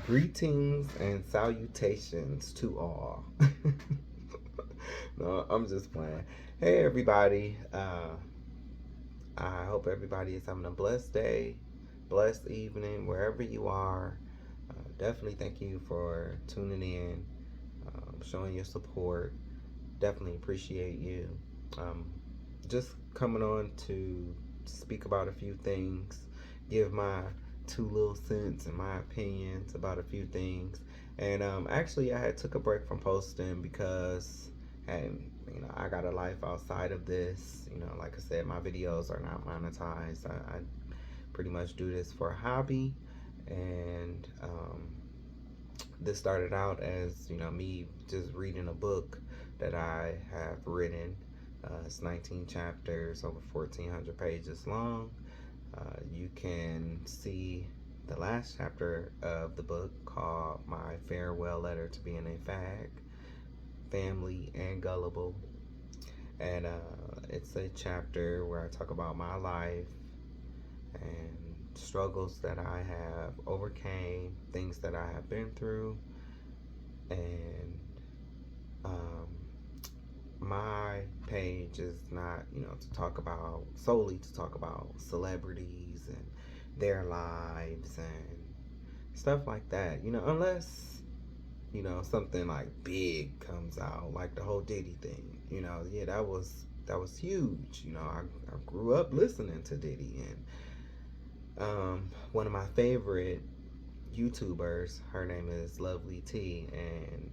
Greetings and salutations to all. No, I'm just playing. Hey, everybody. I hope everybody is having a blessed day, blessed evening, wherever you are. Definitely thank you for tuning in, showing your support. Definitely appreciate you. Um, just coming on to speak about a few things, give my two little cents and my opinions about a few things. And actually, I had took a break from posting because, and I got a life outside of this. Like I said, my videos are not monetized. I pretty much do this for a hobby, and this started out as me just reading a book that I have written. It's 19 chapters, over 1,400 pages long. You can see the last chapter of the book called My Farewell Letter to Being a Fag, Family, and Gullible. And it's a chapter where I talk about my life and struggles that I have overcame, things that I have been through, and um, my page is not, to talk about solely to talk about celebrities and their lives and stuff like that. Unless something like big comes out, like the whole Diddy thing. Yeah, that was huge. I grew up listening to Diddy, and one of my favorite YouTubers, her name is Lovely T, and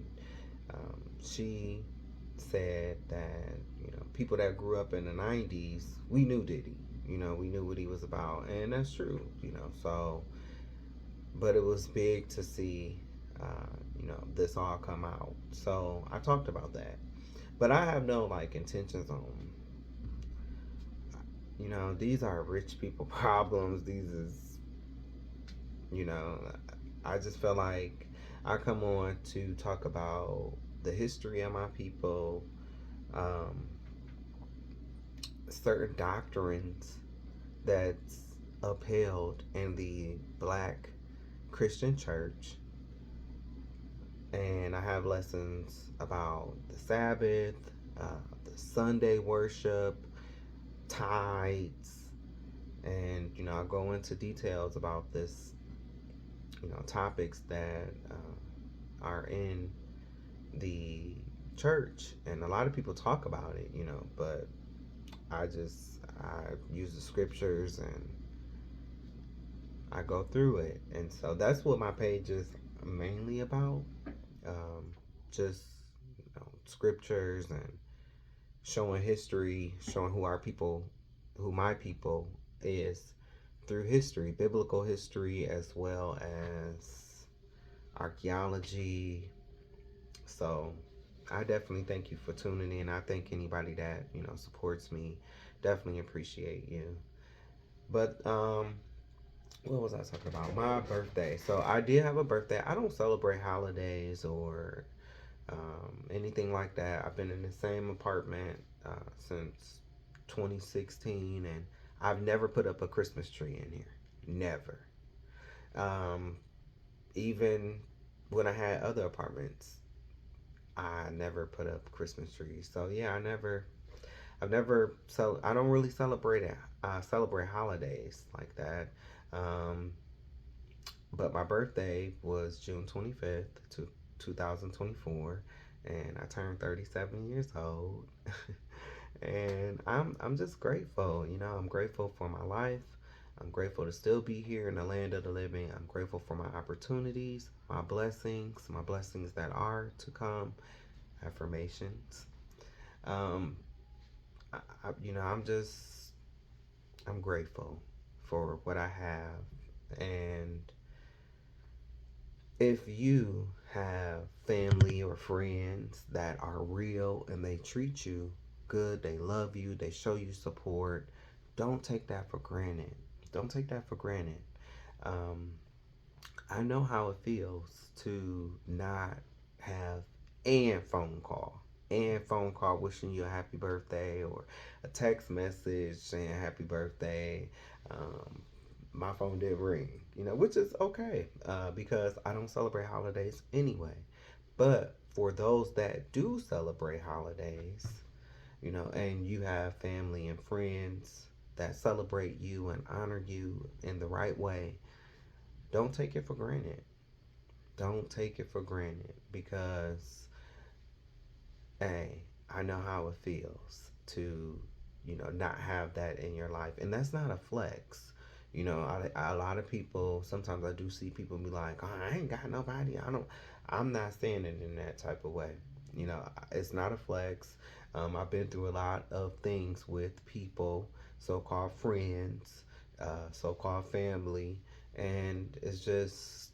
she said that people that grew up in the 90s, we knew Diddy. We knew what he was about, and that's true. So, but it was big to see this all come out. So I talked about that, but I have no like intentions on these are rich people problems. These is you know I just feel like I come on to talk about the history of my people, um, certain doctrines that's upheld in the Black Christian church. And I have lessons about the Sabbath, the Sunday worship, tithes, and I go into details about this, topics that are in the church, and a lot of people talk about it, but I use the scriptures and I go through it, and so that's what my page is mainly about. Um, just scriptures and showing history, showing who my people is through history, biblical history, as well as archaeology. So I definitely thank you for tuning in. I thank anybody that supports me. Definitely appreciate you. But what was I talking about? My birthday. So I did have a birthday. I don't celebrate holidays or anything like that. I've been in the same apartment since 2016, and I've never put up a Christmas tree in here. Never. Um, Even when I had other apartments, I never put up Christmas trees. So yeah, I've never, I don't really celebrate holidays like that. Um, but my birthday was June 25th, 2024, and I turned 37 years old. And I'm just grateful. I'm grateful for my life. I'm grateful to still be here in the land of the living. I'm grateful for my opportunities, my blessings that are to come, affirmations. Um, I'm grateful for what I have. And if you have family or friends that are real and they treat you good, they love you, they show you support, don't take that for granted. Don't take that for granted. Um, I know how it feels to not have and phone call wishing you a happy birthday, or a text message saying happy birthday. Um, my phone did ring, which is okay, because I don't celebrate holidays anyway. But for those that do celebrate holidays, and you have family and friends that celebrate you and honor you in the right way, don't take it for granted. Don't take it for granted, because, hey, I know how it feels to, not have that in your life. And that's not a flex. A lot of people, sometimes I do see people be like, oh, I ain't got nobody. I'm not saying it in that type of way. It's not a flex. I've been through a lot of things with people, so called friends, so called family. And it's just,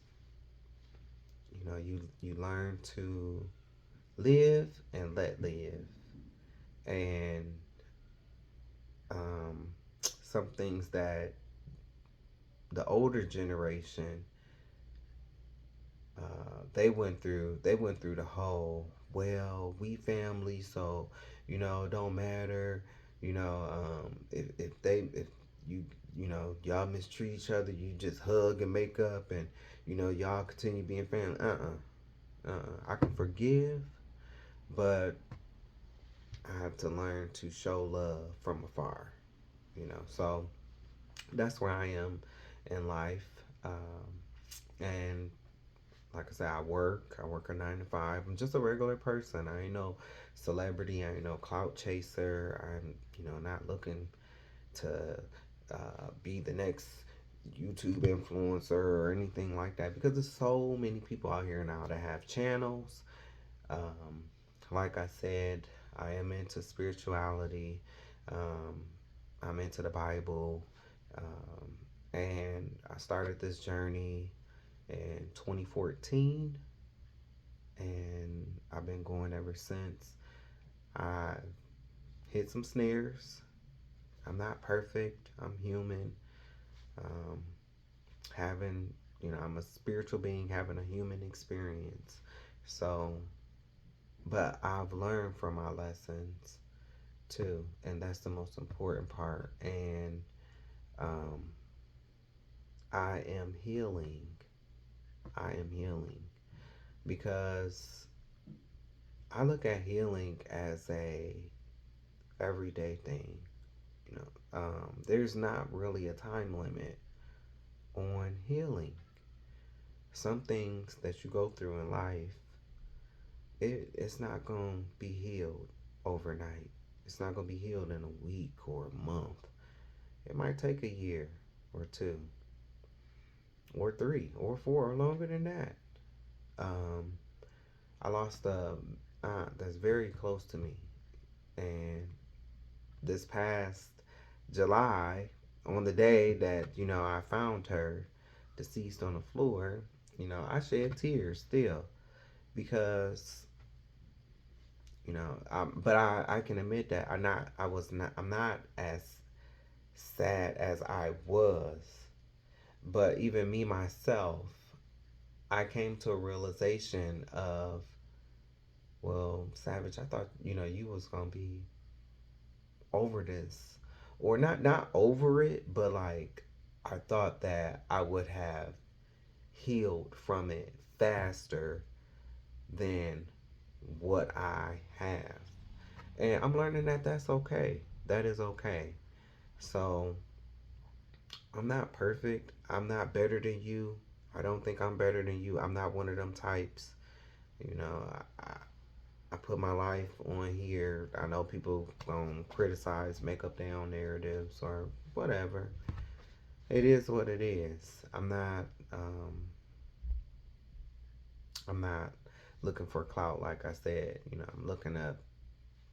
you learn to live and let live. And um, some things that the older generation, they went through the whole, well, we family, so it don't matter, if you y'all mistreat each other, you just hug and make up, and y'all continue being family. I can forgive, but I have to learn to show love from afar. So that's where I am in life. And like I said, I work a 9 to 5. I'm just a regular person. I ain't no celebrity. I ain't no clout chaser. I'm, not looking to be the next YouTube influencer or anything like that, because there's so many people out here now that have channels. Um, like I said, I am into spirituality. Um, I'm into the Bible. And I started this journey in 2014, and I've been going ever since. I hit some snares. I'm not perfect. I'm human. Um, having, I'm a spiritual being having a human experience. So, but I've learned from my lessons too, and that's the most important part. And um, I am healing. I am healing because I look at healing as a everyday thing. There's not really a time limit on healing. Some things that you go through in life, it's not gonna be healed overnight. It's not gonna be healed in a week or a month. It might take a year or two or three or four or longer than that. Um, I lost a aunt that's very close to me, and this past July, on the day that I found her deceased on the floor, I shed tears still, because but I can admit that I'm not as sad as I was. But even me myself, I came to a realization of, well, Savage, I thought you was gonna be over this, or not over it, but like, I thought that I would have healed from it faster than what I have. And I'm learning that that's okay. That is okay. So I'm not perfect. I'm not better than you. I don't think I'm better than you. I'm not one of them types. You know, I put my life on here. I know people criticize, make up their own narratives or whatever. It is what it is. I'm not looking for clout, like I said. I'm looking up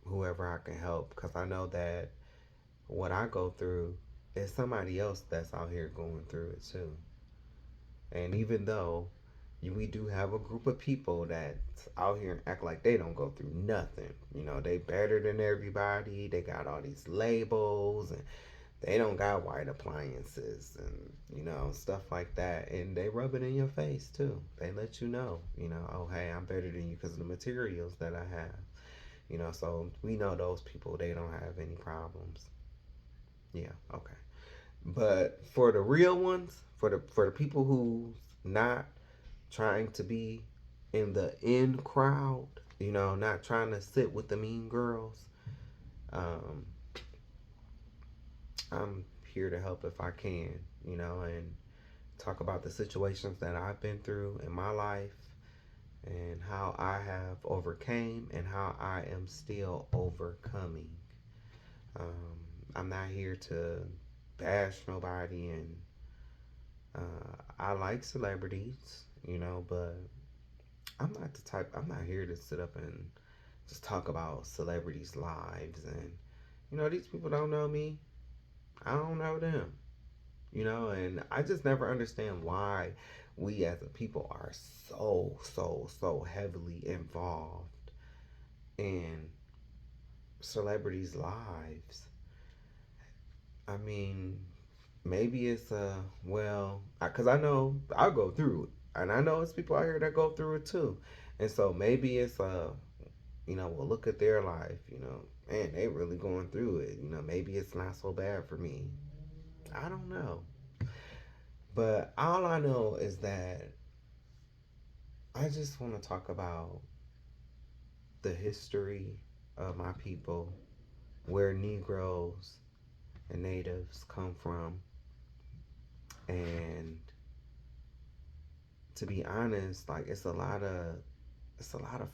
whoever I can help, because I know that what I go through is somebody else that's out here going through it too. And even though we do have a group of people that's out here and act like they don't go through nothing. They better than everybody. They got all these labels, and they don't got white appliances, and stuff like that. And they rub it in your face too. They let you know, oh, hey, I'm better than you because of the materials that I have. So we know those people, they don't have any problems. Yeah, okay. But for the real ones, for the people who not trying to be in the in crowd, not trying to sit with the mean girls, um, I'm here to help if I can, and talk about the situations that I've been through in my life and how I have overcame and how I am still overcoming. Um, I'm not here to bash nobody, and I like celebrities, but I'm not here to sit up and just talk about celebrities' lives. And, these people don't know me. I don't know them, and I just never understand why we as a people are so heavily involved in celebrities' lives. I mean, maybe it's well, because I know I'll go through it, and I know it's people out here that go through it too, and so maybe it's we'll look at their life, man, they really going through it, maybe it's not so bad for me. I don't know, but all I know is that I just want to talk about the history of my people, where Negroes and Natives come from, and to be honest, like it's a lot of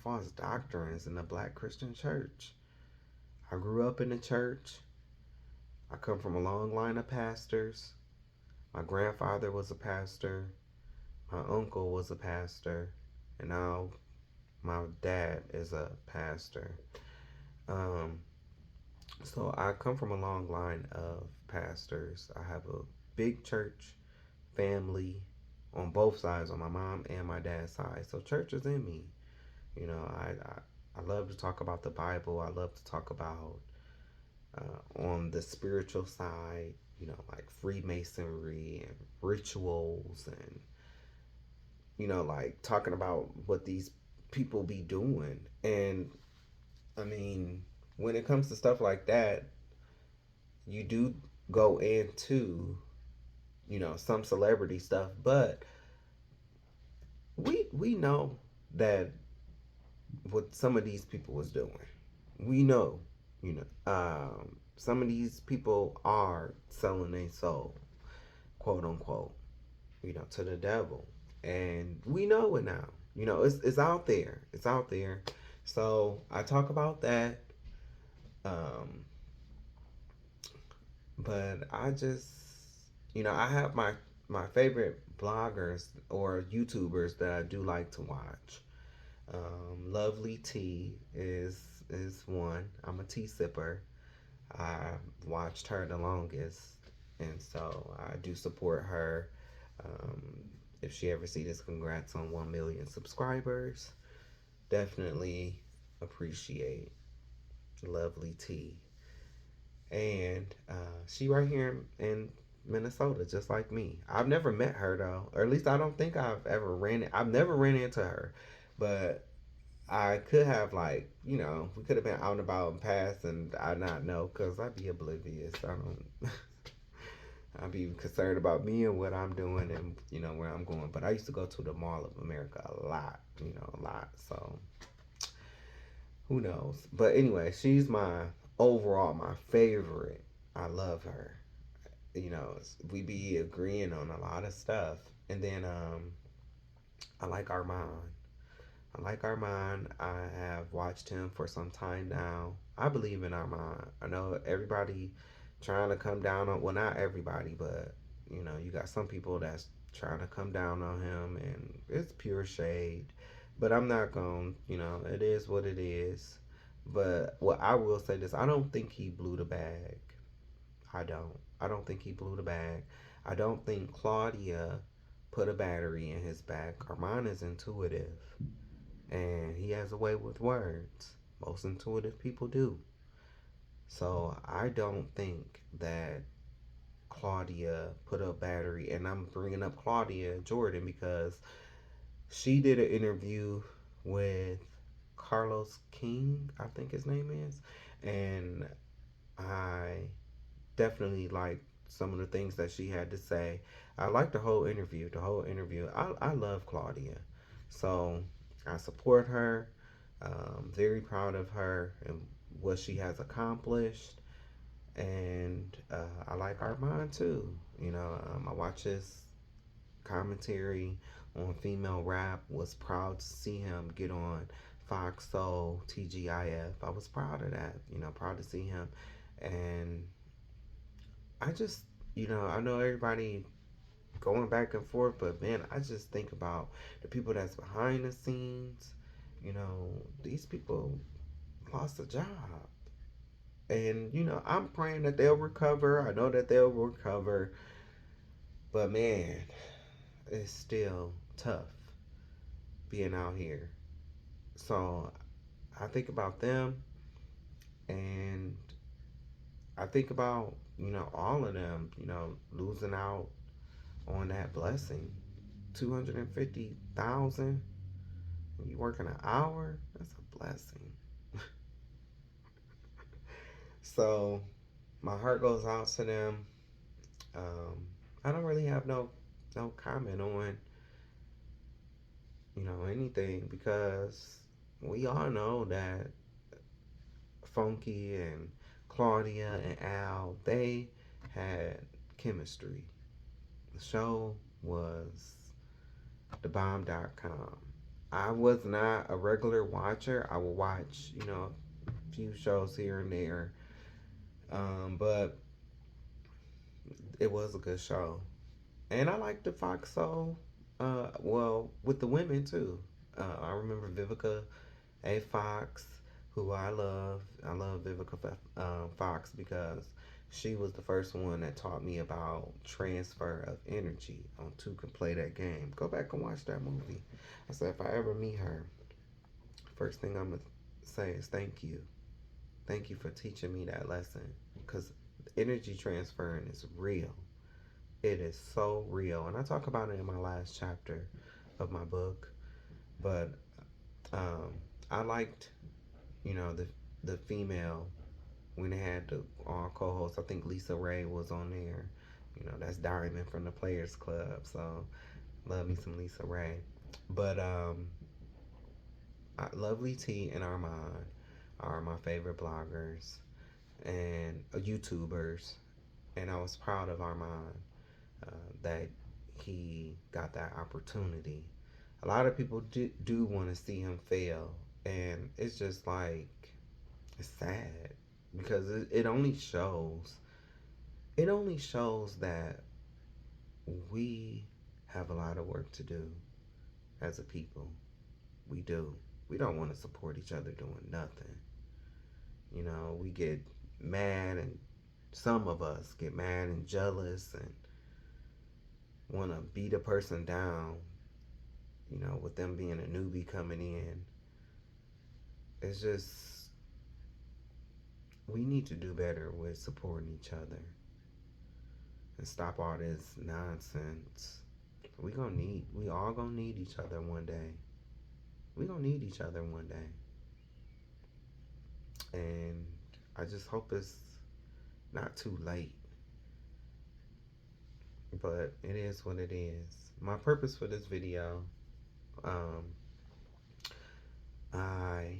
false doctrines in the Black Christian Church. I grew up in the church. I come from a long line of pastors. My grandfather was a pastor. My uncle was a pastor, and now my dad is a pastor. Um, so I come from a long line of pastors. I have a big church family on both sides, on my mom and my dad's side. So church is in me. I love to talk about the Bible. I love to talk about on the spiritual side, like Freemasonry and rituals, and like talking about what these people be doing. And I mean, when it comes to stuff like that, you do go into, some celebrity stuff, but we know that what some of these people was doing. We know, some of these people are selling their soul, quote unquote, to the devil, and we know it now. It's out there. It's out there. So I talk about that, um, but I just, I have my favorite bloggers or YouTubers that I do like to watch. Lovely Tea is one. I'm a tea sipper. I watched her the longest, and so I do support her. Um, if she ever see this, congrats on 1 million subscribers. Definitely appreciate Lovely Tea, and she right here in Minnesota, just like me. I've never met her though, or at least I don't think I've never ran into her, but I could have, like, we could have been out and about and passed, and I not know because I'd be oblivious. I don't. I'd be concerned about me and what I'm doing and where I'm going. But I used to go to the Mall of America a lot, a lot. So who knows? But anyway, she's my favorite. I love her. We be agreeing on a lot of stuff, and then I like Armand. I like Armand. I have watched him for some time now. I believe in Armand. I know everybody trying to come down on, well, not everybody, but you got some people that's trying to come down on him, and it's pure shade. But I'm not going, it is what it is. But what I will say this, I don't think he blew the bag. I don't. I don't think he blew the bag. I don't think Claudia put a battery in his back. Armand is intuitive, and he has a way with words. Most intuitive people do. So I don't think that Claudia put a battery, and I'm bringing up Claudia Jordan because she did an interview with Carlos King, I think his name is, and I definitely like some of the things that she had to say. I like the whole interview. I love Claudia. So I support her. Very proud of her and what she has accomplished. And I like Armand too. I watch his commentary on female rap. Was proud to see him get on Fox Soul TGIF. I was proud of that. Proud to see him. And I just, I know everybody going back and forth, but man, I just think about the people that's behind the scenes. These people lost a job. And, I'm praying that they'll recover. I know that they'll recover. But man, it's still tough being out here. So I think about them, and I think about, all of them, losing out on that blessing. 250,000. You working an hour? That's a blessing. So my heart goes out to them. I don't really have no comment on anything, because we all know that Funky and Claudia and Al, they had chemistry. The show was thebomb.com. I was not a regular watcher. I would watch, a few shows here and there. But it was a good show. And I like the Fox Soul. Well, with the women too. I remember Vivica A. Fox, who I love. I love Vivica Fox because she was the first one that taught me about transfer of energy on Two Can Play That Game. Go back and watch that movie. I said, if I ever meet her, first thing I'm going to say is thank you. Thank you for teaching me that lesson, because energy transferring is real. It is so real. And I talk about it in my last chapter of my book. But I liked, the female, when they had the all co-hosts. I think Lisa Ray was on there. That's Diamond from the Players Club. So love me some Lisa Ray. But Lovely T and Armand are my favorite bloggers and YouTubers. And I was proud of Armand, that he got that opportunity. A lot of people do want to see him fail, and it's just like, it's sad, because it only shows that we have a lot of work to do as a people. We do. We don't want to support each other doing nothing. We get mad, and some of us get mad and jealous and want to beat a person down, with them being a newbie coming in. It's just, we need to do better with supporting each other and stop all this nonsense. We all gonna need each other one day. We gonna need each other one day. And I just hope it's not too late. But it is what it is. My purpose for this video, I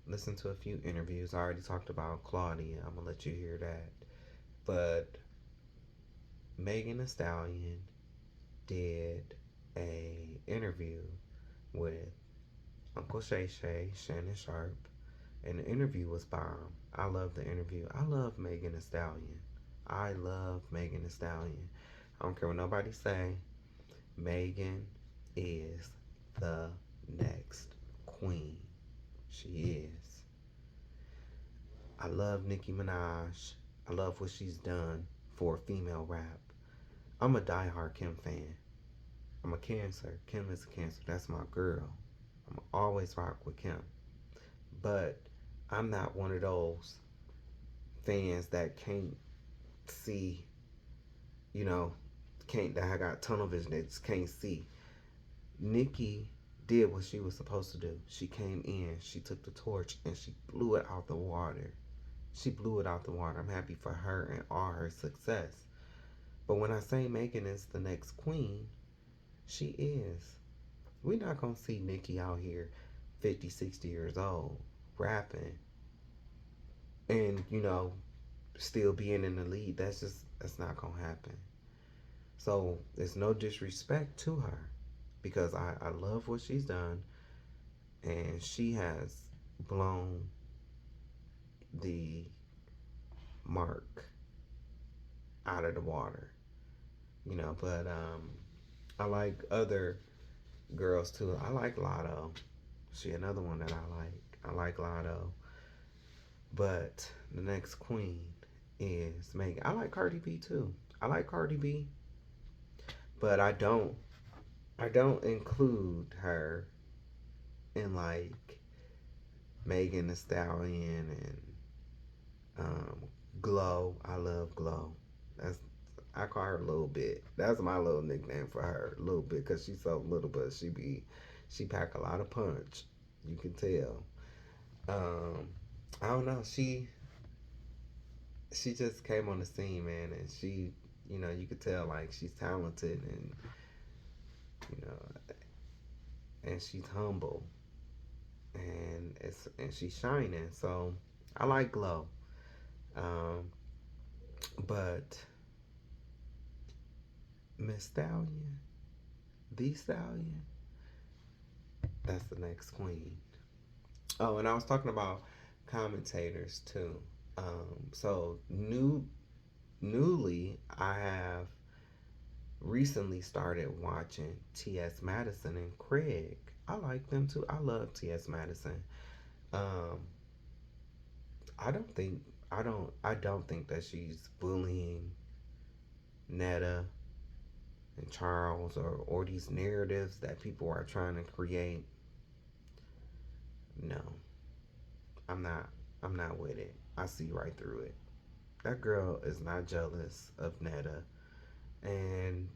listened to a few interviews. I already talked about Claudia. I'm gonna let you hear that. But Megan Thee Stallion did a interview with Uncle Shay Shay, Shannon Sharp, and the interview was bomb. I love the interview. I love Megan Thee Stallion. I love Megan Thee Stallion. I don't care what nobody say. Megan is the next queen. She is. I love Nicki Minaj. I love what she's done for female rap. I'm a diehard Kim fan. I'm a Cancer. Kim is a Cancer. That's my girl. I'm always rock with Kim. But I'm not one of those fans that can't see, that I got tunnel vision, that just can't see. Nicki did what she was supposed to do. She came in, she took the torch, and she blew it out the water. She blew it out the water. I'm happy for her and all her success. But when I say Megan is the next queen, she is. We're not going to see Nicki out here 50, 60 years old rapping and, still being in the lead. That's not going to happen. So there's no disrespect to her because I love what she's done, and she has blown the mark out of the water, but I like other girls too. I like Lotto. She another one that I like. I like Lotto. But the next queen is Megan. I like Cardi B too. I like Cardi B, but I don't include her in like Megan Thee Stallion and Glow. I love Glow. That's I call her Little Bit. That's my little nickname for her, Little Bit, because she's so little, but she pack a lot of punch. You can tell. Um, I don't know. She just came on the scene, man, and you could tell like she's talented and you know, and she's humble and she's shining. So I like Glow. Um, but Miss Stallion, the Stallion, that's the next queen. Oh, and I was talking about commentators too. So newly, I have recently started watching T.S. Madison and Craig. I like them too. I love T.S. Madison. Um, I don't think that she's bullying Netta and Charles or these narratives that people are trying to create. No, I'm not. I'm not with it. I see right through it. That girl is not jealous of Netta, and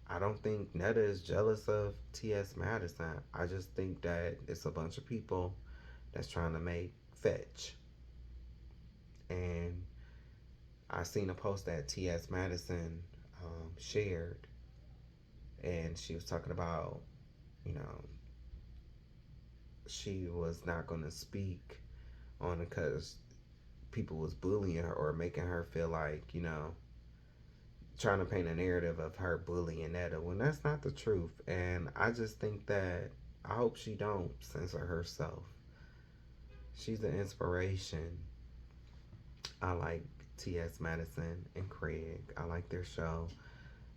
I don't think Netta is jealous of T.S. Madison. I just think that it's a bunch of people that's trying to make fetch. And I seen a post that T.S. Madison shared, and she was talking about, you know, she was not going to speak on it because people was bullying her or making her feel like, trying to paint a narrative of her bullying Netta when that's not the truth. And I just think that I hope she don't censor herself. She's an inspiration. I like T.S. Madison and Craig. I like their show.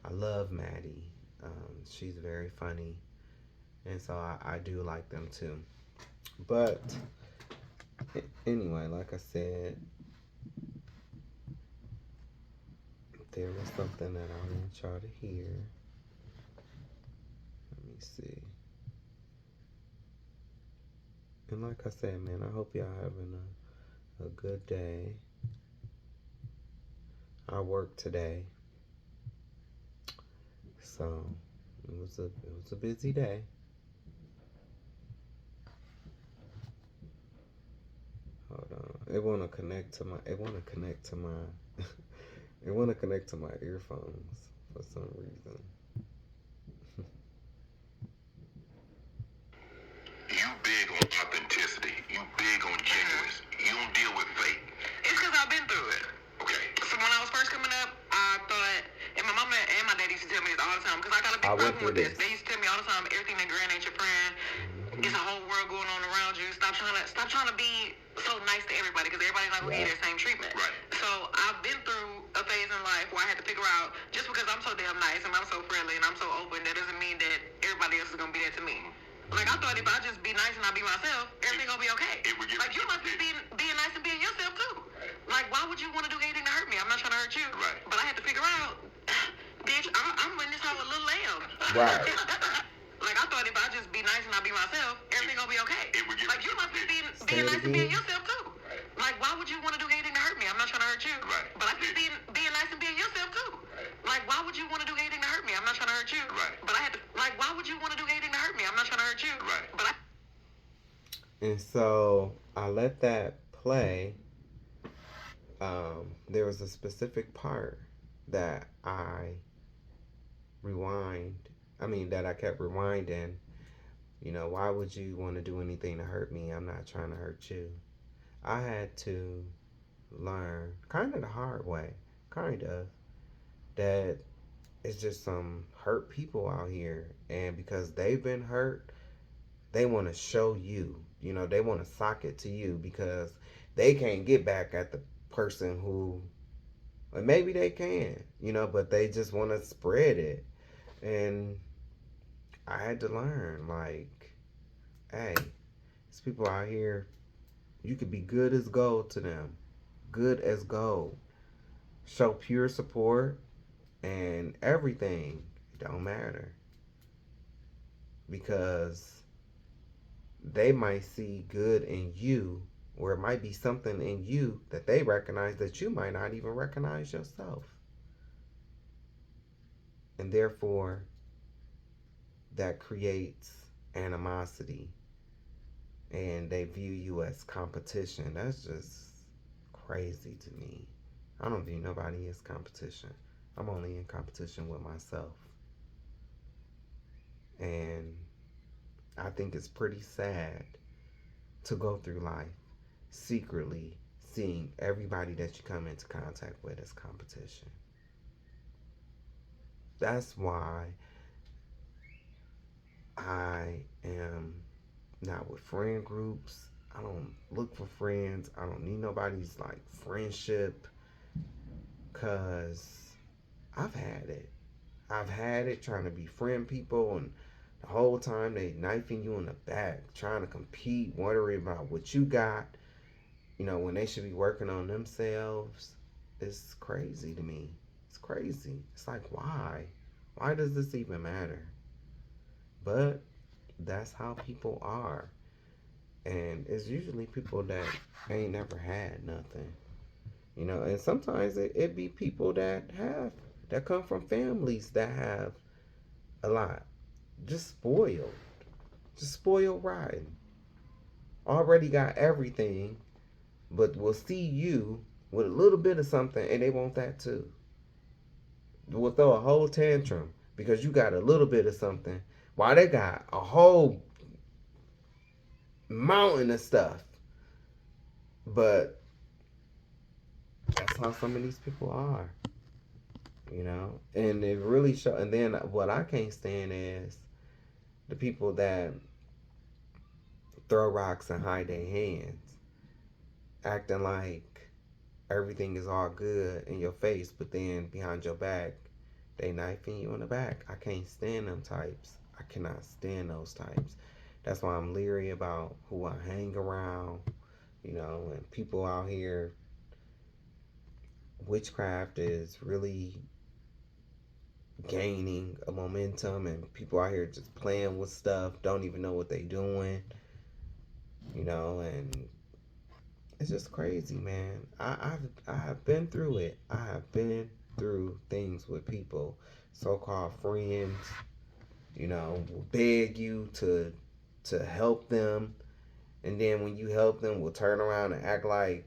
I love Maddie. She's very funny. And so I do like them too. But anyway, like I said, there was something that I want y'all to hear. Let me see. And like I said, man, I hope y'all having a good day. I worked today, so it was a busy day. Hold on, it wanna connect to my earphones for some reason. You big on authenticity. You big on genuineness. You don't deal with fake. It's because I've been through it. Okay. So when I was first coming up, I thought, and my mama and my daddy used to tell me this all the time, because I got a big problem with this. They used to tell me all the time, everything that grand ain't your friend. It's a whole world going on around you. Stop trying to be so nice to everybody, because everybody's not gonna get their same treatment. Right. So I've been through a phase in life where I had to figure out, just because I'm so damn nice and I'm so friendly and I'm so open, that doesn't mean that everybody else is gonna be there to me. Like, I thought if I just be nice and I be myself, everything gonna be okay. Like, you must be being nice and being yourself too. Like, why would you want to do anything to hurt me? I'm not trying to hurt you. Right. But I had to figure out, bitch, I'm in this house a little lamb. Right. Like, I thought if I just be nice and I be myself, everything gonna be okay. Like, you must be being nice and being yourself too. Like, why would you want to do anything to hurt me? I'm not trying to hurt you. Right. But I think being nice and being yourself too. Like, why would you want to do anything to hurt me? I'm not trying to hurt you. Right. But I had to, like, why would you want to do anything to hurt me? I'm not trying to hurt you. Right. But And so I let that play. There was a specific part that that I kept rewinding. Why would you want to do anything to hurt me? I'm not trying to hurt you. I had to learn, kind of the hard way, kind of, that it's just some hurt people out here. And because they've been hurt, they want to show you. They want to sock it to you because they can't get back at the person who, or maybe they can, but they just want to spread it. And I had to learn, like, hey, these people out here, you could be good as gold to them. Good as gold. Show pure support and everything. It don't matter. Because they might see good in you, or it might be something in you that they recognize that you might not even recognize yourself. And therefore, that creates animosity. And they view you as competition. That's just crazy to me. I don't view nobody as competition. I'm only in competition with myself. And I think it's pretty sad to go through life secretly seeing everybody that you come into contact with as competition. That's why I am not with friend groups. I don't look for friends. I don't need nobody's like friendship, because I've had it. I've had it trying to befriend people, and the whole time they knifing you in the back, trying to compete, wondering about what you got, when they should be working on themselves. It's crazy to me. It's crazy. It's like, why? Why does this even matter? But that's how people are. And it's usually people that ain't never had nothing. And sometimes it be people that come from families that have a lot. Just spoiled. Just spoiled rotten. Already got everything, but will see you with a little bit of something and they want that too. Will throw a whole tantrum because you got a little bit of something while they got a whole mountain of stuff. But that's how some of these people are. And it really show. And then what I can't stand is the people that throw rocks and hide their hands, acting like everything is all good in your face, but then behind your back they knifing you in the back. I can't stand them types. I cannot stand those types. That's why I'm leery about who I hang around. And people out here, witchcraft is really gaining a momentum, and people out here just playing with stuff, don't even know what they doing, and it's just crazy, man. I have been through it. I have been through things with people, so-called friends, will beg you to help them, and then when you help them, will turn around and act like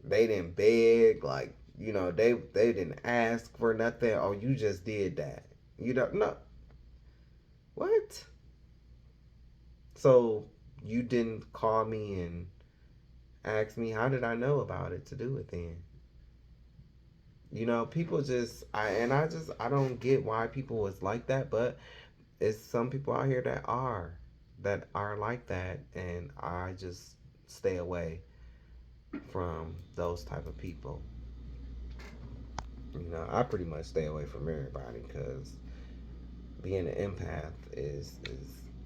they didn't beg, like they didn't ask for nothing. Oh, you just did that. No. What? So you didn't call me and ask me, how did I know about it to do it then? People just, I don't get why people is like that, but it's some people out here that are like that, and I just stay away from those type of people. I pretty much stay away from everybody, because being an empath is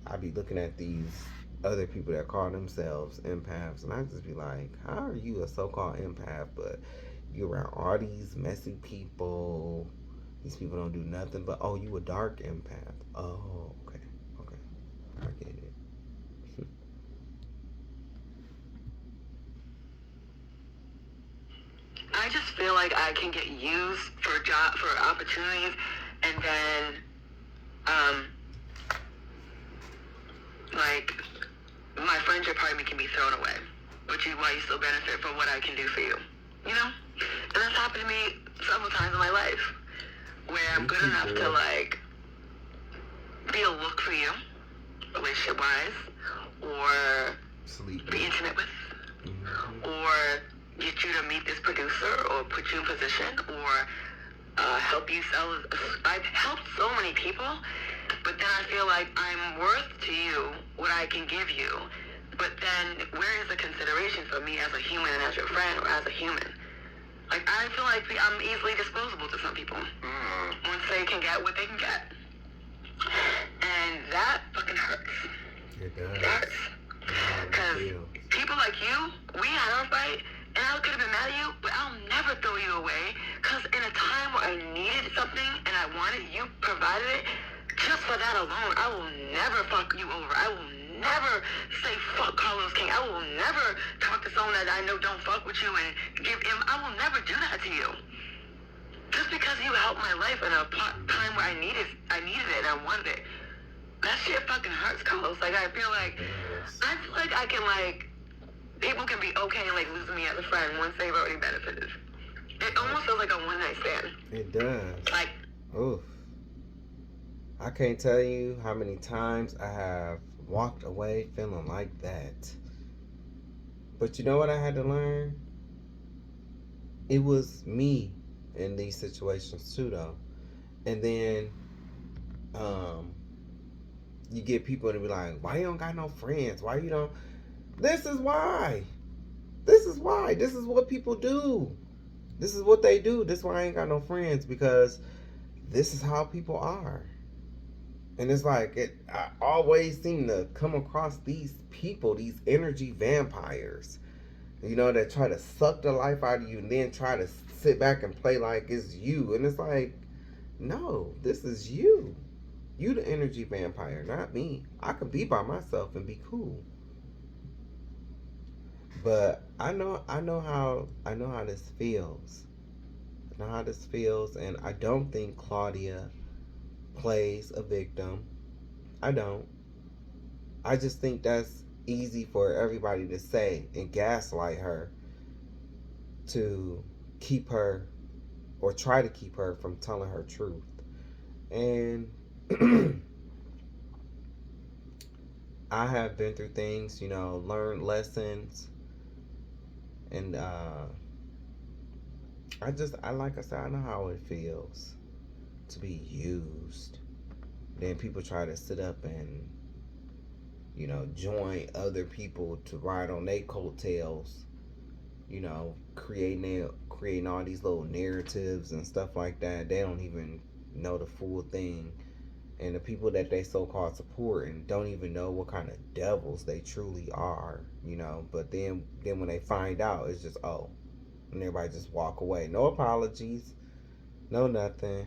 I be looking at these other people that call themselves empaths, and I just be like, how are you a so-called empath, but you're around all these messy people? These people don't do nothing but, oh, you a dark empath. Oh, okay, I get it. I just feel like I can get used for opportunities, and then, like, my friendship part of me can be thrown away, which is why you still benefit from what I can do for you, And that's happened to me several times in my life. where I'm good enough to like be a look for you, relationship wise, or be intimate with, or get you to meet this producer, or put you in position, or help you sell. I've helped so many people, but then I feel like I'm worth to you what I can give you. But then where is the consideration for me as a human and as your friend or as a human? Like, I feel like I'm easily disposable to some people. Once they can get what they can get. And that fucking hurts. It does. It hurts. Because people like you, we had our fight, and I could have been mad at you, but I'll never throw you away. Because in a time where I needed something and I wanted, you provided it. Just for that alone, I will never fuck you over. I will never say fuck Carlos King. I will never talk to someone that I know don't fuck with you and give him. I will never do that to you. Just because you helped my life in a time where I needed it and I wanted it. That shit fucking hurts, Carlos. Like, I feel like I can, like, people can be okay like losing me as a friend once they've already benefited. It almost feels like a one-night stand. It does. Like, oof. I can't tell you how many times I have walked away feeling like that. But you know what I had to learn? It was me in these situations too, though. And then you get people to be like, why you don't got no friends? Why you don't? This is why. This is why. This is what people do. This is what they do. This is why I ain't got no friends, because this is how people are. And it's like, I always seem to come across these people, these energy vampires, you know, that try to suck the life out of you and then try to sit back and play like it's you. And it's like, no, this is you. You the energy vampire, not me. I can be by myself and be cool. But I know how this feels. I know how this feels, and I don't think Claudia plays a victim. I don't. I just think that's easy for everybody to say and gaslight her to keep her, or try to keep her from telling her truth. And I have been through things, you know, learned lessons, and like I said, I know how it feels to be used. Then people try to sit up and, you know, join other people to ride on their coattails, you know, creating all these little narratives and stuff like that. They don't even know the full thing. And the people that they so-called support and don't even know what kind of devils they truly are, you know. But then when they find out, it's just, oh, and everybody just walk away. No apologies, no nothing.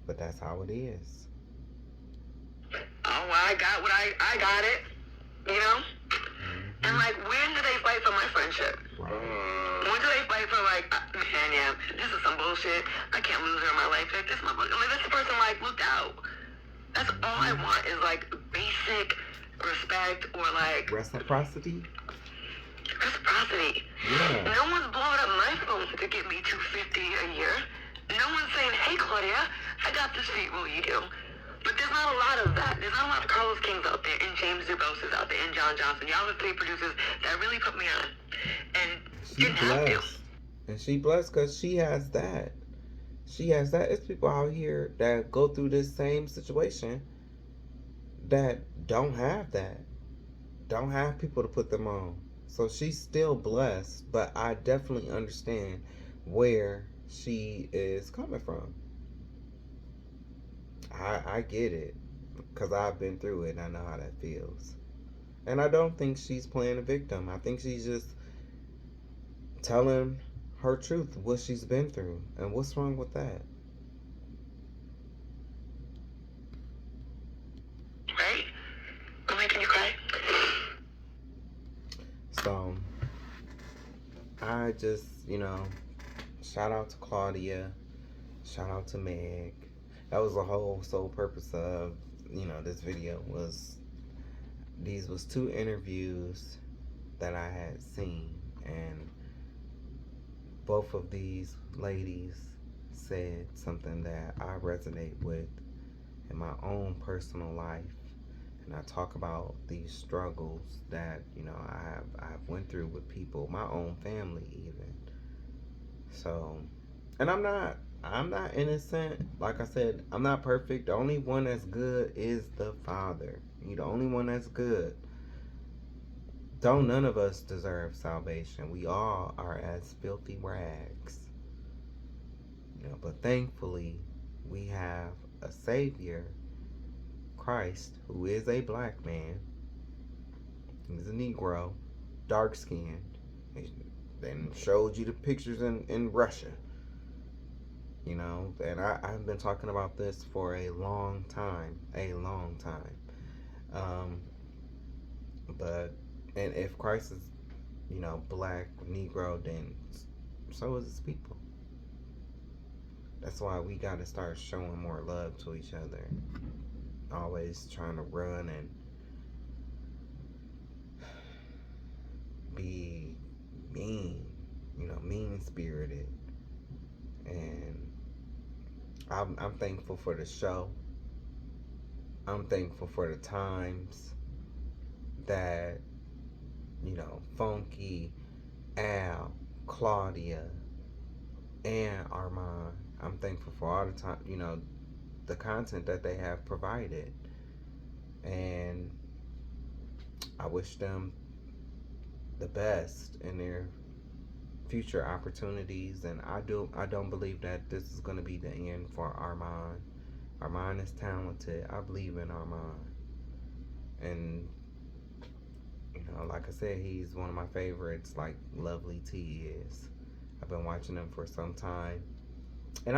But that's how it is. Oh, well, I got it, you know? And, like, when do they fight for my friendship? Right. When do they fight for, like, man, yeah, this is some bullshit. I can't lose her in my life. Like, this person, like, looked out. That's all I want is, like, basic respect or, like... Reciprocity? Reciprocity. Yeah. No one's blowing up my phone to give me $250 a year. No one's saying, hey, Claudia, I got this for you. What will you do? But there's not a lot of that. There's not a lot of Carlos Kings out there, and James Dubose is out there, and John Johnson. Y'all are the three producers that really put me on. And didn't have to. And she blessed because she has that. She has that. It's people out here that go through this same situation that don't have that. Don't have people to put them on. So she's still blessed, but I definitely understand where she is coming from. I get it, because I've been through it and I know how that feels. And I don't think she's playing a victim. I think she's just telling her truth, what she's been through. And what's wrong with that? Right? I'm making you cry. So, I just, you know, shout out to Claudia. Shout out to Meg. That was the whole sole purpose of, you know, this video was, these was 2 interviews that I had seen, and both of these ladies said something that I resonate with in my own personal life, and I talk about these struggles that I've went through with people, my own family even. So, and I'm not innocent. Like I said, I'm not perfect. The only one that's good is the Father. He's the only one that's good. Don't none of us deserve salvation. We all are as filthy rags. But thankfully, we have a Savior, Christ, who is a black man. He's a Negro, dark skinned. Then showed you the pictures in Russia. And I've been talking about this for a long time. But, and if Christ is, black, Negro, then so is his people. That's why we got to start showing more love to each other. Always trying to run and be mean, mean spirited. And I'm thankful for the show. I'm thankful for the times that, Funky, Al, Claudia, and Armand. I'm thankful for all the time, the content that they have provided. And I wish them the best in their future opportunities. And I don't believe that this is going to be the end for Armand. Armand is talented. I believe in Armand. And like I said, he's one of my favorites, like Lovely T is. I've been watching him for some time. And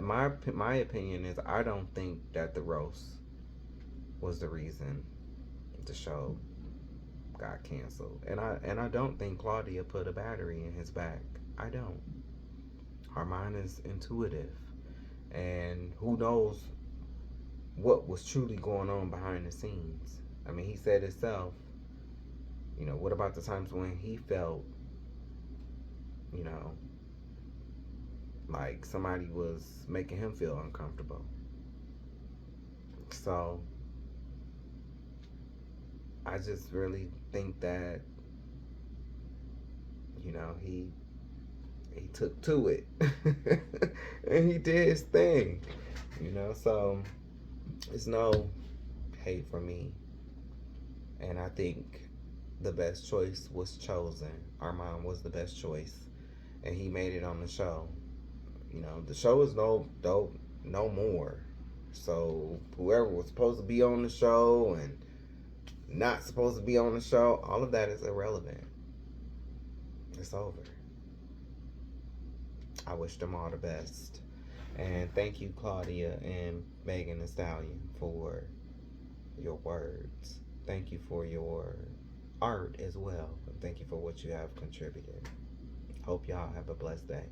my opinion is, I don't think that the roast was the reason the show got canceled. And I don't think Claudia put a battery in his back. I don't. Armand is intuitive. And who knows what was truly going on behind the scenes. I mean, he said himself, what about the times when he felt, like somebody was making him feel uncomfortable. So I just really think that, he took to it and he did his thing, so it's no hate for me. And I think the best choice was chosen. Armand was the best choice, and he made it on the show. The show is no more. So whoever was supposed to be on the show and not supposed to be on the show, all of that is irrelevant. It's over. I wish them all the best. And thank you, Claudia and Megan Thee Stallion, for your words. Thank you for your art as well. And thank you for what you have contributed. Hope y'all have a blessed day.